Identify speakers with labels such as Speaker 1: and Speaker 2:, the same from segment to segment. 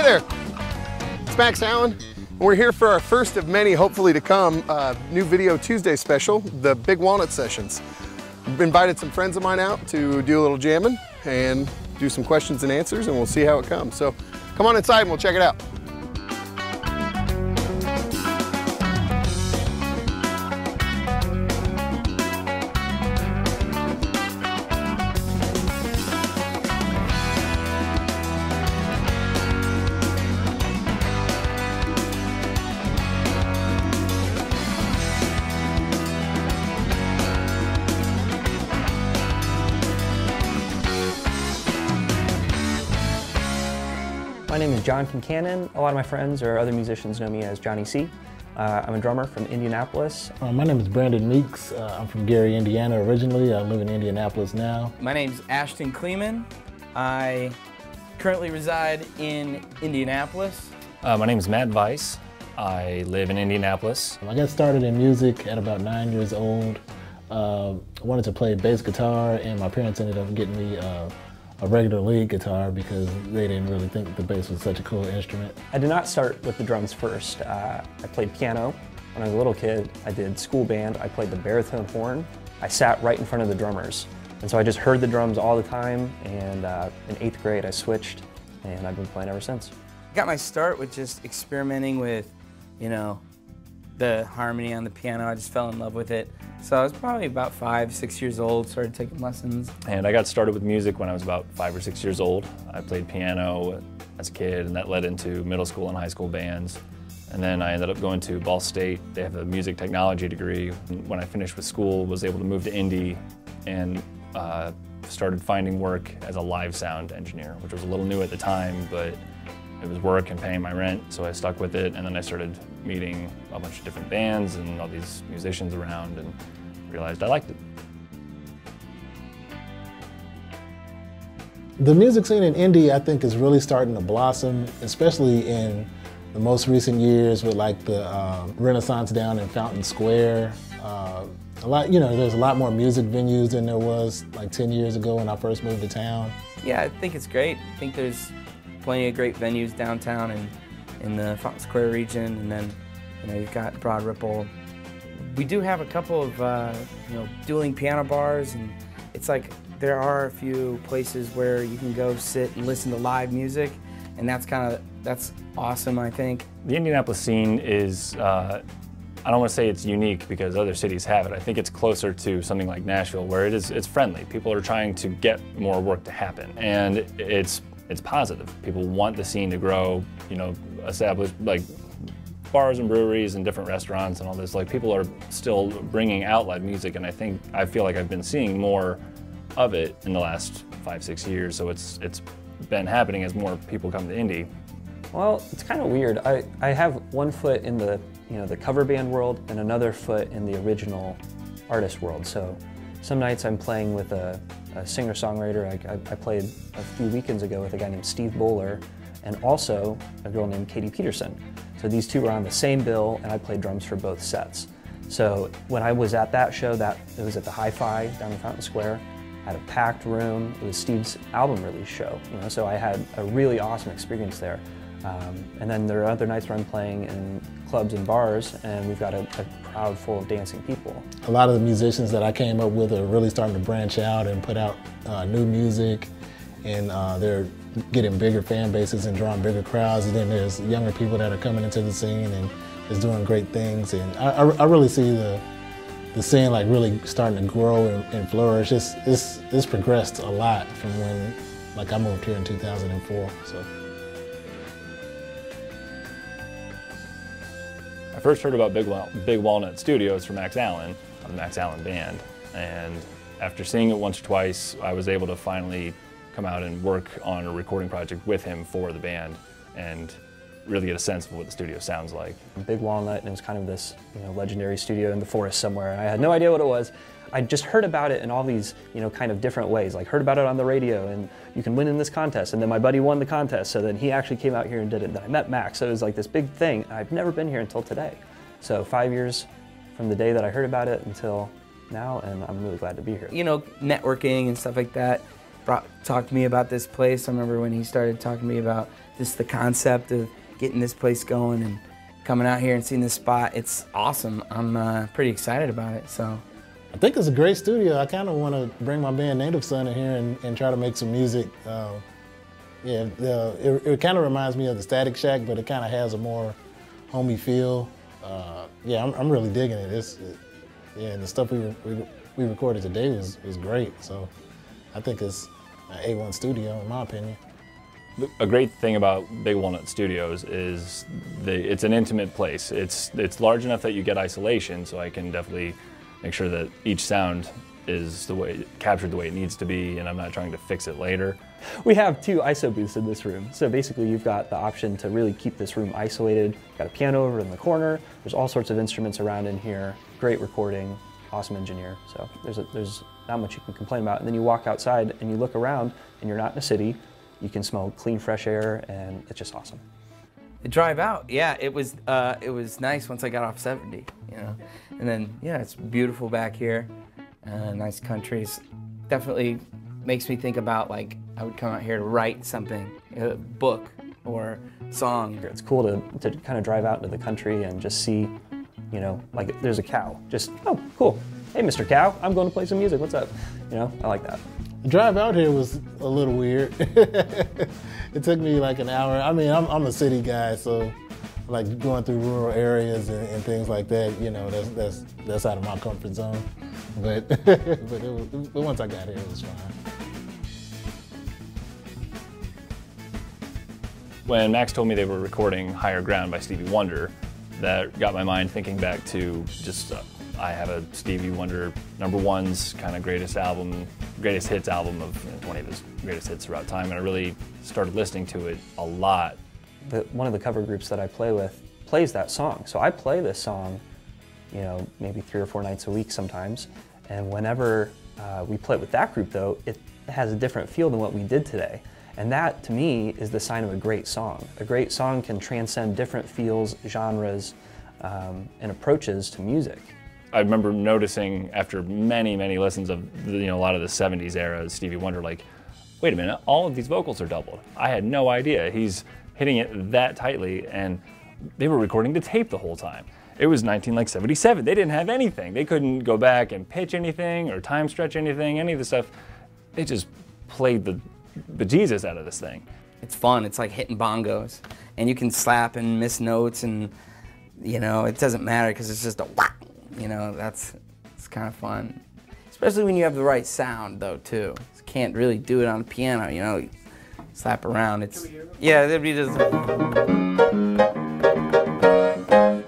Speaker 1: there, it's Max Allen. We're here for our first of many, hopefully to come, new Video Tuesday special, the Big Walnut Sessions. I've invited some friends of mine out to do a little jamming and do some questions and answers, and we'll see how it comes. So come on inside and we'll check it out.
Speaker 2: My name is John Concannon. A lot of my friends or other musicians know me as Johnny C. I'm a drummer from Indianapolis.
Speaker 3: My name is Brandon Meeks. I'm from Gary, Indiana originally. I live in Indianapolis now.
Speaker 4: My name is Ashton Kleeman. I currently reside in Indianapolis.
Speaker 5: My name is Matt Weiss. I live in Indianapolis.
Speaker 3: I got started in music at about 9 years old. I wanted to play bass guitar, and my parents ended up getting me a regular lead guitar because they didn't really think the bass was such a cool instrument.
Speaker 2: I did not start with the drums first. I played piano when I was a little kid. I did school band. I played the baritone horn. I sat right in front of the drummers. And so I just heard the drums all the time, and in 8th grade I switched, and I've been playing ever since.
Speaker 4: Got my start with just experimenting with, you know, the harmony on the piano. I just fell in love with it. So I was probably about 5, 6 years old, started taking lessons.
Speaker 5: And I got started with music when I was about 5 or 6 years old. I played piano as a kid, and that led into middle school and high school bands. And then I ended up going to Ball State. They have a music technology degree. When I finished with school, was able to move to Indy and started finding work as a live sound engineer, which was a little new at the time, but it was work and paying my rent, so I stuck with it, and then I started meeting a bunch of different bands and all these musicians around and realized I liked it.
Speaker 3: The music scene in Indy, I think, is really starting to blossom, especially in the most recent years with like the Renaissance down in Fountain Square. There's a lot more music venues than there was like 10 years ago when I first moved to town.
Speaker 4: Yeah, I think it's great. I think there's plenty of great venues downtown and in the Fountain Square region, and then you've got Broad Ripple. We do have a couple of dueling piano bars, and it's like there are a few places where you can go sit and listen to live music, and that's awesome, I think.
Speaker 5: The Indianapolis scene is, I don't want to say it's unique because other cities have it. I think it's closer to something like Nashville where it's friendly. People are trying to get more work to happen, and it's positive. People want the scene to grow, establish like bars and breweries and different restaurants and all this. Like, people are still bringing out live music, and I feel like I've been seeing more of it in the last 5, 6 years. So it's been happening as more people come to Indy.
Speaker 2: Well, it's kind of weird. I have one foot in the the cover band world and another foot in the original artist world. So some nights I'm playing with a singer-songwriter. I played a few weekends ago with a guy named Steve Bowler and also a girl named Katie Peterson. So these two were on the same bill, and I played drums for both sets. So when I was at that show, it was at the Hi-Fi down in Fountain Square, had a packed room. It was Steve's album release show, so I had a really awesome experience there. And then there are other nights where I'm playing in clubs and bars, and we've got a crowd full of dancing people.
Speaker 3: A lot of the musicians that I came up with are really starting to branch out and put out new music, and they're getting bigger fan bases and drawing bigger crowds. And then there's younger people that are coming into the scene and is doing great things. And I really see the scene like really starting to grow and flourish. It's progressed a lot from when I moved here in 2004. So.
Speaker 5: I first heard about Big Walnut Studios from Max Allen, of the Max Allen Band, and after seeing it once or twice, I was able to finally come out and work on a recording project with him for the band and really get a sense of what the studio sounds like.
Speaker 2: Big Walnut, and it was kind of this legendary studio in the forest somewhere. I had no idea what it was. I just heard about it in all these kind of different ways. Like, heard about it on the radio, and you can win in this contest, and then my buddy won the contest, so then he actually came out here and did it, and then I met Max, so it was like this big thing. I've never been here until today. So 5 years from the day that I heard about it until now, and I'm really glad to be here.
Speaker 4: Networking and stuff like that talked to me about this place. I remember when he started talking to me about just the concept of getting this place going and coming out here and seeing this spot, it's awesome. I'm pretty excited about it. So
Speaker 3: I think it's a great studio. I kind of want to bring my band Native Son in here and try to make some music. It kind of reminds me of the Static Shack, but it kind of has a more homey feel. I'm really digging it. And the stuff we recorded today was great. So I think it's an A1 studio in my opinion.
Speaker 5: A great thing about Big Walnut Studios is it's an intimate place. It's large enough that you get isolation, so I can definitely make sure that each sound is captured the way it needs to be, and I'm not trying to fix it later.
Speaker 2: We have 2 ISO booths in this room, so basically you've got the option to really keep this room isolated. You've got a piano over in the corner. There's all sorts of instruments around in here. Great recording, awesome engineer. So there's not much you can complain about. And then you walk outside and you look around, and you're not in a city. You can smell clean, fresh air, and it's just awesome.
Speaker 4: The drive out, yeah, it was nice once I got off 70, you know. And then, yeah, it's beautiful back here, nice countries. Definitely makes me think about, like, I would come out here to write something, a book or song.
Speaker 2: It's cool to kind of drive out into the country and just see, you know, like there's a cow. Just, oh, cool. Hey, Mr. Cow, I'm going to play some music. What's up? You know, I like that.
Speaker 3: The drive out here was a little weird. It took me like an hour. I mean, I'm a city guy, so like going through rural areas and things like that, you know, that's out of my comfort zone. But but once I got here, it was fine.
Speaker 5: When Max told me they were recording Higher Ground by Stevie Wonder, that got my mind thinking back to just I have a Stevie Wonder #1's kind of greatest hits album of 20 of his greatest hits throughout time, and I really started listening to it a lot.
Speaker 2: One of the cover groups that I play with plays that song, so I play this song, you know, maybe 3 or 4 nights a week sometimes, and whenever we play it with that group though, it has a different feel than what we did today. And that, to me, is the sign of a great song. A great song can transcend different feels, genres, and approaches to music.
Speaker 5: I remember noticing after many, many listens of a lot of the 70s era Stevie Wonder, like, wait a minute, all of these vocals are doubled. I had no idea. He's hitting it that tightly, and they were recording to tape the whole time. It was 1977. They didn't have anything. They couldn't go back and pitch anything or time stretch anything, any of the stuff. They just played the bejesus out of this thing.
Speaker 4: It's fun. It's like hitting bongos, and you can slap and miss notes, and you know it doesn't matter because it's just a whack. You know, it's kind of fun, especially when you have the right sound though too. You can't really do it on the piano. You know, you slap around. Yeah, everybody does.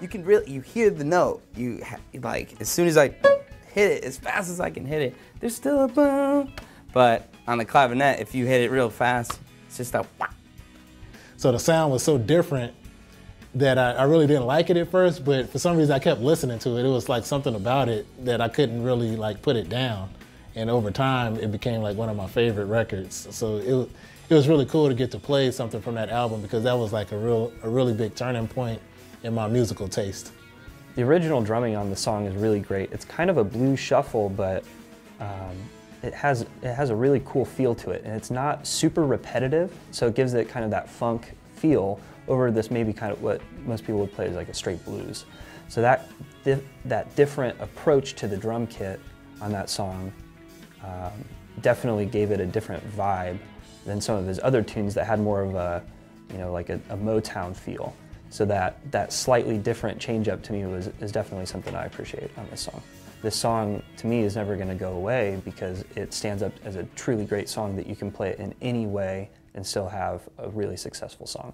Speaker 4: You can you hear the note. Like as soon as I hit it, as fast as I can hit it, there's still a boom. But on the clavinet, if you hit it real fast, it's just a whack.
Speaker 3: So the sound was so different that I really didn't like it at first, but for some reason I kept listening to it. It was like something about it that I couldn't really like put it down. And over time, it became like one of my favorite records. So it was really cool to get to play something from that album because that was like a really big turning point in my musical taste.
Speaker 2: The original drumming on the song is really great. It's kind of a blues shuffle, but it has a really cool feel to it, and it's not super repetitive, so it gives it kind of that funk feel over this maybe kind of what most people would play as like a straight blues. So that different approach to the drum kit on that song definitely gave it a different vibe than some of his other tunes that had more of a, like a Motown feel. So that slightly different change up to me is definitely something I appreciate on this song. This song, to me, is never going to go away because it stands up as a truly great song that you can play it in any way and still have a really successful song.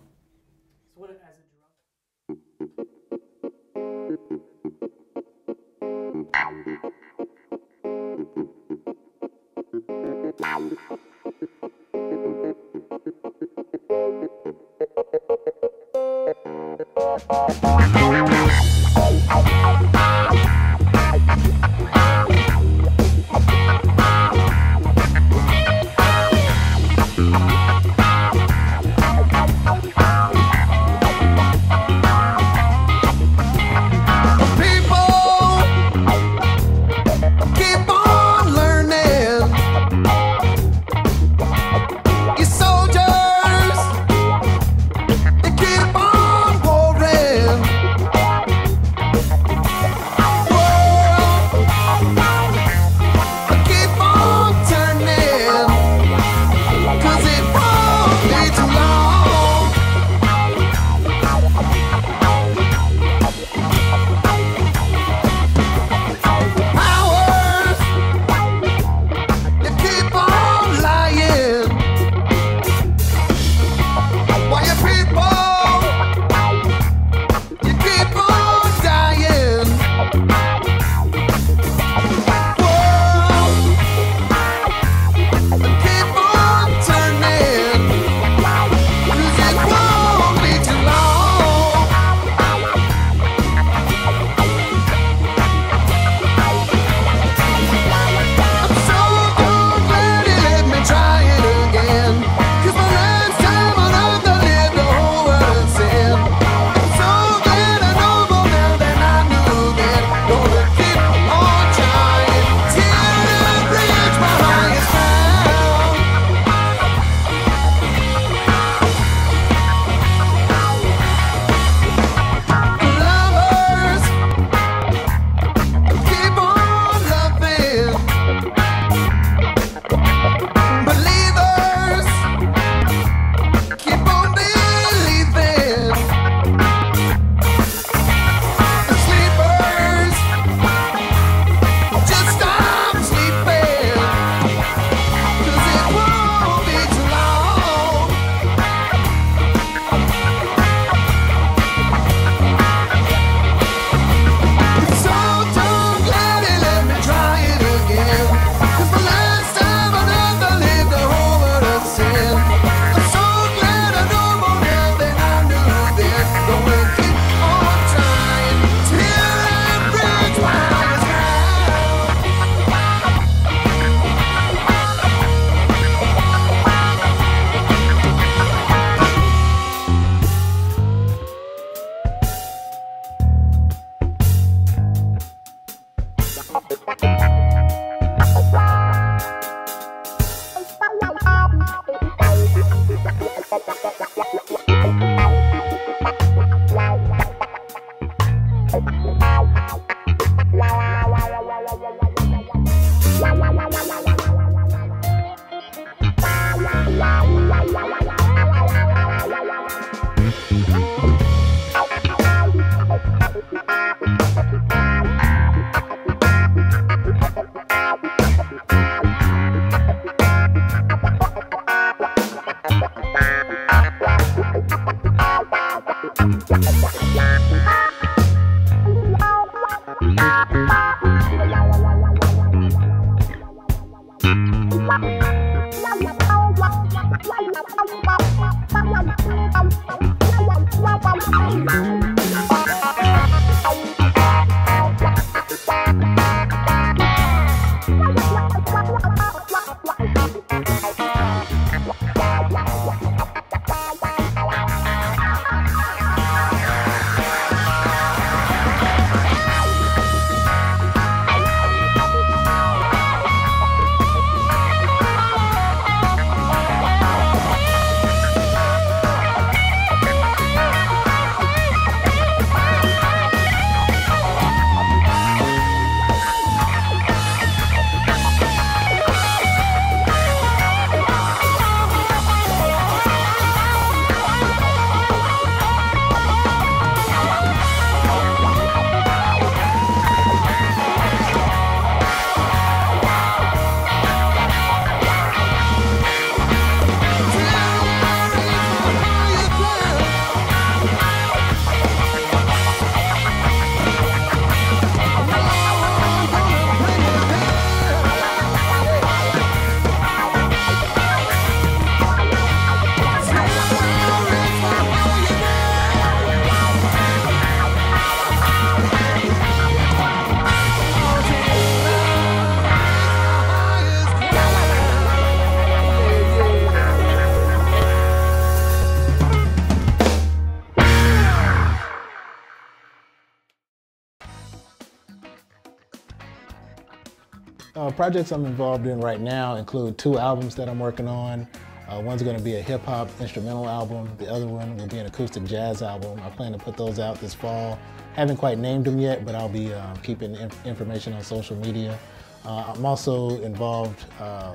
Speaker 3: Projects I'm involved in right now include 2 albums that I'm working on. One's going to be a hip-hop instrumental album. The other one will be an acoustic jazz album. I plan to put those out this fall. Haven't quite named them yet, but I'll be keeping information on social media. I'm also involved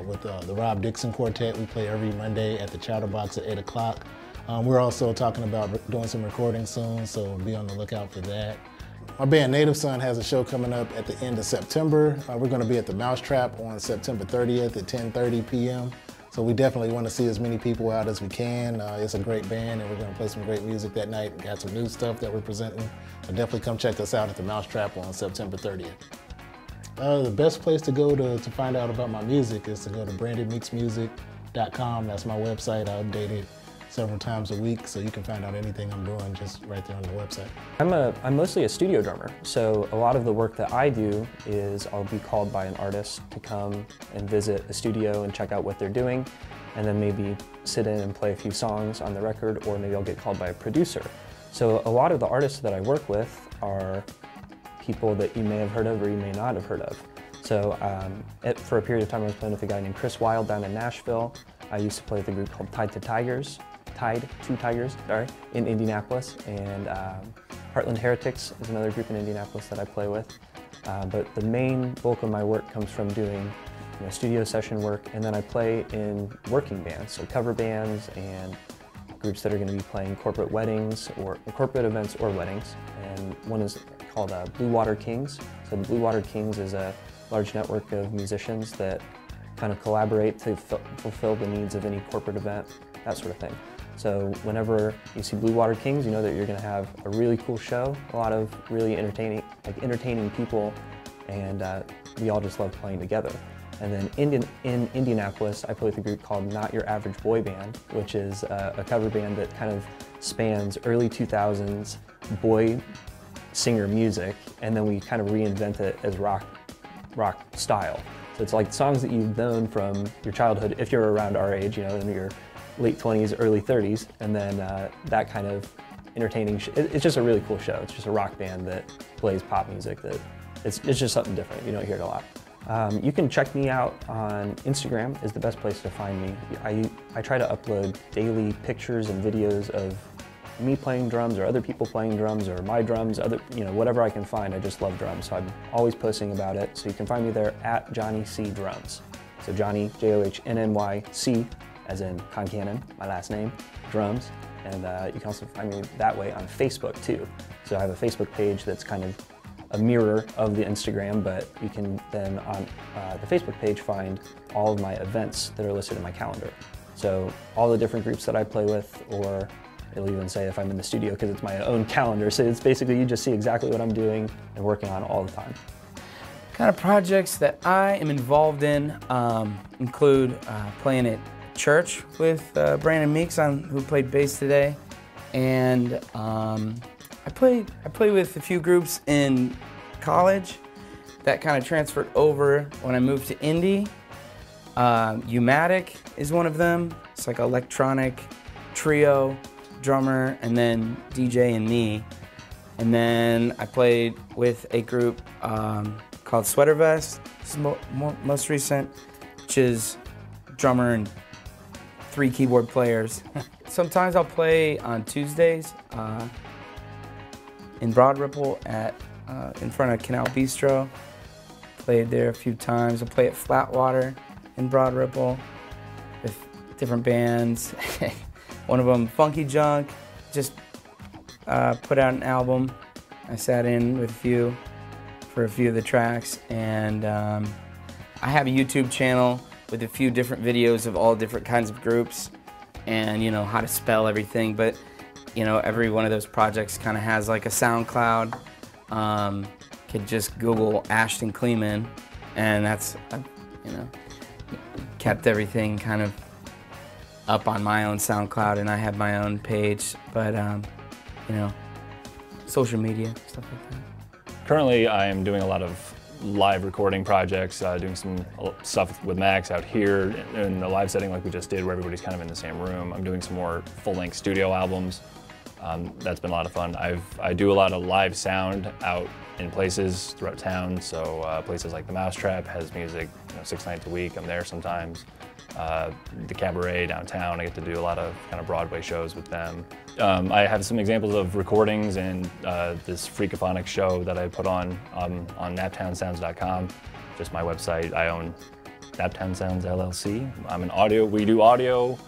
Speaker 3: with the Rob Dixon Quartet. We play every Monday at the Chatterbox at 8 o'clock. We're also talking about doing some recording soon, so be on the lookout for that. My band Native Son has a show coming up at the end of September. We're going to be at the Mousetrap on September 30th at 10:30 p.m. So we definitely want to see as many people out as we can. It's a great band and we're going to play some great music that night. We got some new stuff that we're presenting. So definitely come check us out at the Mousetrap on September 30th. The best place to go to find out about my music is to go to brandonmeeksmusic.com. That's my website. I update it several times a week, so you can find out anything I'm doing just right there on the website.
Speaker 2: I'm mostly a studio drummer, so a lot of the work that I do is I'll be called by an artist to come and visit a studio and check out what they're doing, and then maybe sit in and play a few songs on the record, or maybe I'll get called by a producer. So a lot of the artists that I work with are people that you may have heard of or you may not have heard of. So for a period of time I was playing with a guy named Chris Wilde down in Nashville. I used to play with a group called Tied to Tigers, in Indianapolis, and Heartland Heretics is another group in Indianapolis that I play with. But the main bulk of my work comes from doing studio session work, and then I play in working bands, so cover bands and groups that are going to be playing corporate weddings or corporate events or weddings. And one is called Blue Water Kings. So the Blue Water Kings is a large network of musicians that kind of collaborate to fulfill the needs of any corporate event, that sort of thing. So whenever you see Blue Water Kings, you know that you're going to have a really cool show, a lot of really entertaining people, and we all just love playing together. And then in Indianapolis, I play with a group called Not Your Average Boy Band, which is a cover band that kind of spans early 2000s boy singer music, and then we kind of reinvent it as rock style. So it's like songs that you've known from your childhood, if you're around our age, in your late 20s, early 30s, and then that kind of entertaining, it's just a really cool show. It's just a rock band that plays pop music. It's just something different. You don't hear it a lot. You can check me out on Instagram is the best place to find me. I try to upload daily pictures and videos of me playing drums or other people playing drums or my drums, whatever I can find. I just love drums, so I'm always posting about it. So you can find me there at Johnny C Drums. So Johnny, Johnnnyc, as in Concannon, my last name, drums. And you can also find me that way on Facebook too. So I have a Facebook page that's kind of a mirror of the Instagram, but you can then on the Facebook page find all of my events that are listed in my calendar. So all the different groups that I play with, or it'll even say if I'm in the studio because it's my own calendar. So it's basically you just see exactly what I'm doing and working on all the time.
Speaker 4: Kind of projects that I am involved in include playing at church with Brandon Meeks, who played bass today, and I play with a few groups in college that kind of transferred over when I moved to Indy. Umatic is one of them. It's like an electronic trio, drummer, and then DJ and me. And then I played with a group called Sweater Vest. This is most recent, which is drummer and 3 keyboard players. Sometimes I'll play on Tuesdays in Broad Ripple in front of Canal Bistro. Played there a few times. I'll play at Flatwater in Broad Ripple with different bands. One of them, Funky Junk, just put out an album. I sat in with for a few of the tracks, and I have a YouTube channel with a few different videos of all different kinds of groups and how to spell everything, but every one of those projects kind of has like a SoundCloud. Could just Google Ashton Kleeman, and that's kept everything kind of up on my own SoundCloud, and I have my own page, but social media, stuff like that.
Speaker 5: Currently, I am doing a lot of live recording projects, doing some stuff with Max out here in the live setting like we just did, where everybody's kind of in the same room. I'm doing some more full-length studio albums. That's been a lot of fun. I do a lot of live sound out in places throughout town, so places like the Mousetrap has music 6 nights a week. I'm there sometimes. The Cabaret downtown, I get to do a lot of kind of Broadway shows with them. I have some examples of recordings and this Freakophonic show that I put on naptownsounds.com, just my website. I own Naptown Sounds LLC. We do audio,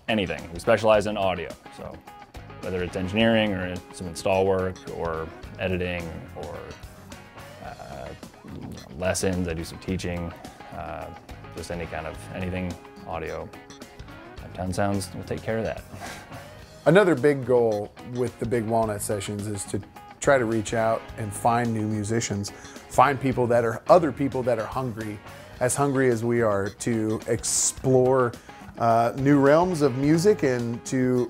Speaker 5: anything. We specialize in audio, so whether it's engineering or some install work or editing or lessons, I do some teaching. Just anything audio. Naptown Sounds will take care of that.
Speaker 1: Another big goal with the Big Walnut Sessions is to try to reach out and find new musicians, find other people that are hungry as we are, to explore new realms of music and to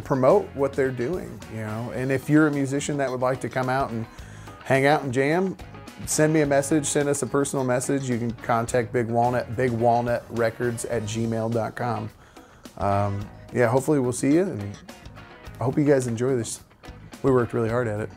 Speaker 1: promote what they're doing, And if you're a musician that would like to come out and hang out and jam, send me a message, send us a personal message. You can contact Big Walnut, bigwalnutrecords@gmail.com. Yeah, hopefully we'll see you, and I hope you guys enjoy this. We worked really hard at it.